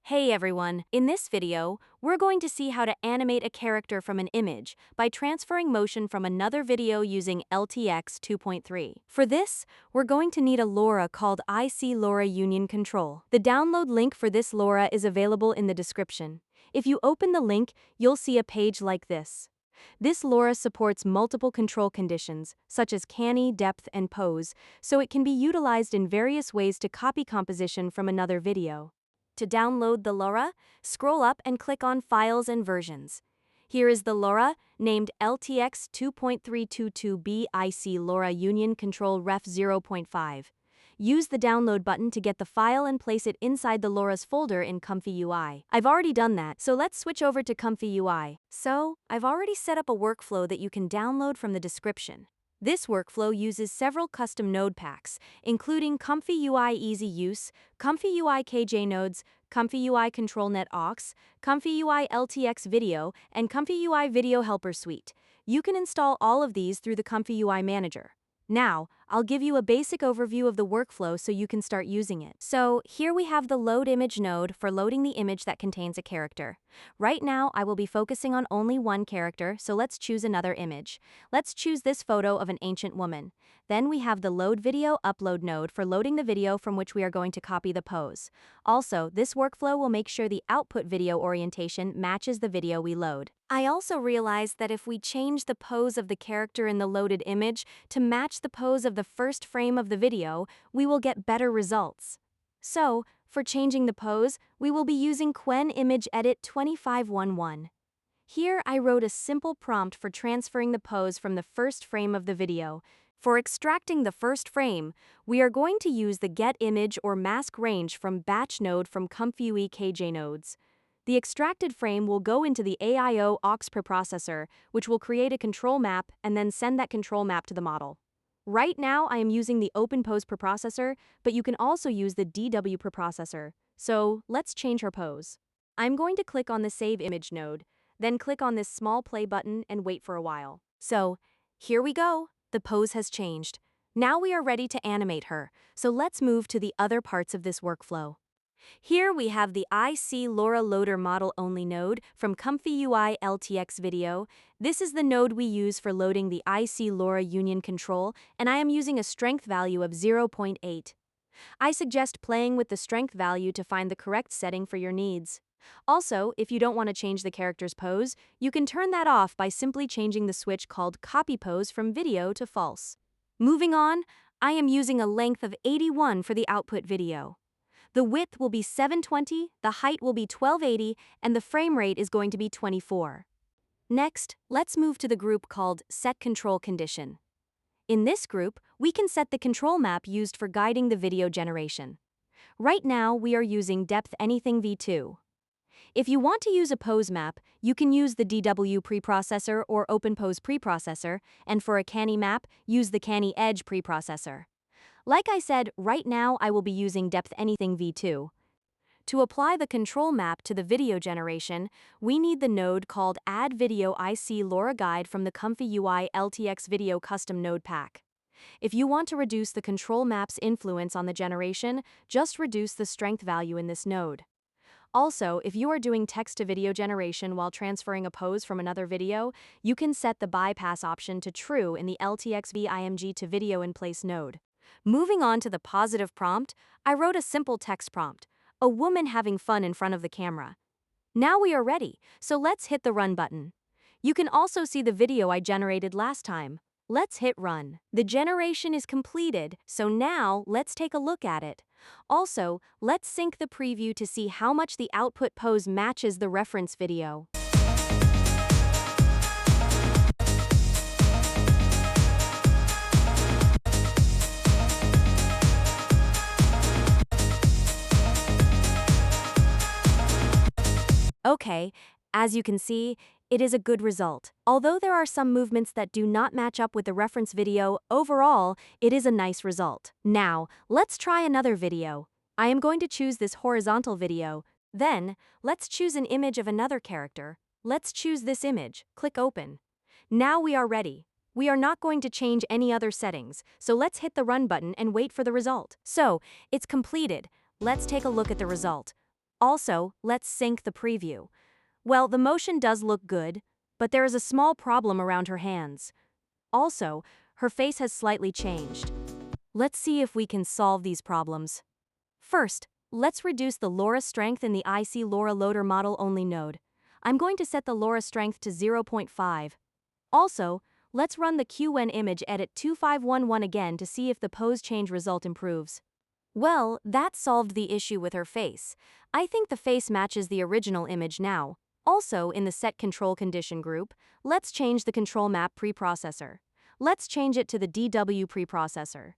Hey everyone, in this video, we're going to see how to animate a character from an image by transferring motion from another video using LTX 2.3. For this, we're going to need a LoRa called IC LoRA Union Control. The download link for this LoRa is available in the description. If you open the link, you'll see a page like this. This LoRa supports multiple control conditions, such as canny, depth, and pose, so it can be utilized in various ways to copy composition from another video. To download the LoRa, scroll up and click on Files and Versions. Here is the LoRa, named LTX 2.322B IC LoRA Union Control Ref 0.5. Use the download button to get the file and place it inside the LoRa's folder in ComfyUI. I've already done that, so let's switch over to ComfyUI. So, I've already set up a workflow that you can download from the description. This workflow uses several custom node packs, including ComfyUI Easy Use, ComfyUI KJ Nodes, ComfyUI ControlNet Aux, ComfyUI LTX Video, and ComfyUI Video Helper Suite. You can install all of these through the ComfyUI Manager. Now, I'll give you a basic overview of the workflow so you can start using it. So, here we have the Load Image node for loading the image that contains a character. Right now, I will be focusing on only one character, so let's choose another image. Let's choose this photo of an ancient woman. Then we have the Load Video Upload node for loading the video from which we are going to copy the pose. Also, this workflow will make sure the output video orientation matches the video we load. I also realized that if we change the pose of the character in the loaded image to match the pose of the first frame of the video, we will get better results. So, for changing the pose, we will be using Qwen Image Edit 2511. Here I wrote a simple prompt for transferring the pose from the first frame of the video. For extracting the first frame, we are going to use the Get Image or Mask Range from Batch node from ComfyUI KJ Nodes. The extracted frame will go into the AIO aux preprocessor, which will create a control map and then send that control map to the model. Right now, I am using the AnyPose preprocessor, but you can also use the DW preprocessor. So, let's change her pose. I'm going to click on the Save Image node, then click on this small play button and wait for a while. So, here we go. The pose has changed. Now we are ready to animate her, so let's move to the other parts of this workflow. Here we have the IC LoRA Loader Model Only node from ComfyUI LTX Video. This is the node we use for loading the IC LoRA Union Control, and I am using a strength value of 0.8. I suggest playing with the strength value to find the correct setting for your needs. Also, if you don't want to change the character's pose, you can turn that off by simply changing the switch called Copy Pose from Video to False. Moving on, I am using a length of 81 for the output video. The width will be 720, the height will be 1280, and the frame rate is going to be 24. Next, let's move to the group called Set Control Condition. In this group, we can set the control map used for guiding the video generation. Right now, we are using Depth Anything v2. If you want to use a pose map, you can use the DW preprocessor or OpenPose preprocessor, and for a canny map, use the Canny Edge preprocessor. Like I said, right now I will be using Depth Anything v2. To apply the control map to the video generation, we need the node called Add Video IC LoRA Guide from the ComfyUI LTX Video Custom Node Pack. If you want to reduce the control map's influence on the generation, just reduce the strength value in this node. Also, if you are doing text-to-video generation while transferring a pose from another video, you can set the bypass option to true in the LTX VIMG to Video in Place node. Moving on to the positive prompt, I wrote a simple text prompt, a woman having fun in front of the camera. Now we are ready, so let's hit the run button. You can also see the video I generated last time. Let's hit run. The generation is completed, so now let's take a look at it. Also, let's sync the preview to see how much the output pose matches the reference video. Okay, as you can see, it is a good result. Although there are some movements that do not match up with the reference video, overall, it is a nice result. Now, let's try another video. I am going to choose this horizontal video. Then, let's choose an image of another character. Let's choose this image. Click Open. Now we are ready. We are not going to change any other settings, so let's hit the Run button and wait for the result. So, it's completed. Let's take a look at the result. Also, let's sync the preview. Well, the motion does look good, but there is a small problem around her hands. Also, her face has slightly changed. Let's see if we can solve these problems. First, let's reduce the LoRa strength in the IC LoRa loader model only node. I'm going to set the LoRa strength to 0.5. Also, let's run the QN image edit 2511 again to see if the pose change result improves. Well, that solved the issue with her face. I think the face matches the original image now. Also, in the set control condition group, let's change the control map preprocessor. Let's change it to the DW preprocessor.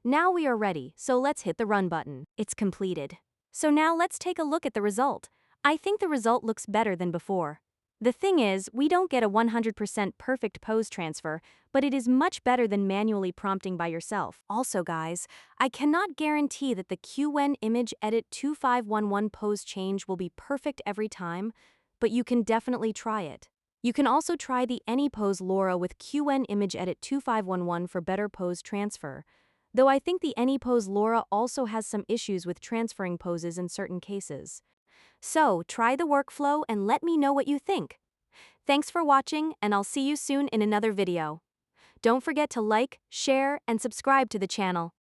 Now we are ready, so let's hit the run button. It's completed. So now let's take a look at the result. I think the result looks better than before. The thing is, we don't get a 100% perfect pose transfer, but it is much better than manually prompting by yourself. Also guys, I cannot guarantee that the QN image edit 2511 pose change will be perfect every time, but you can definitely try it. You can also try the AnyPose LoRa with QN image edit 2511 for better pose transfer. Though I think the AnyPose LoRa also has some issues with transferring poses in certain cases. So, try the workflow and let me know what you think. Thanks for watching, and I'll see you soon in another video. Don't forget to like, share, and subscribe to the channel.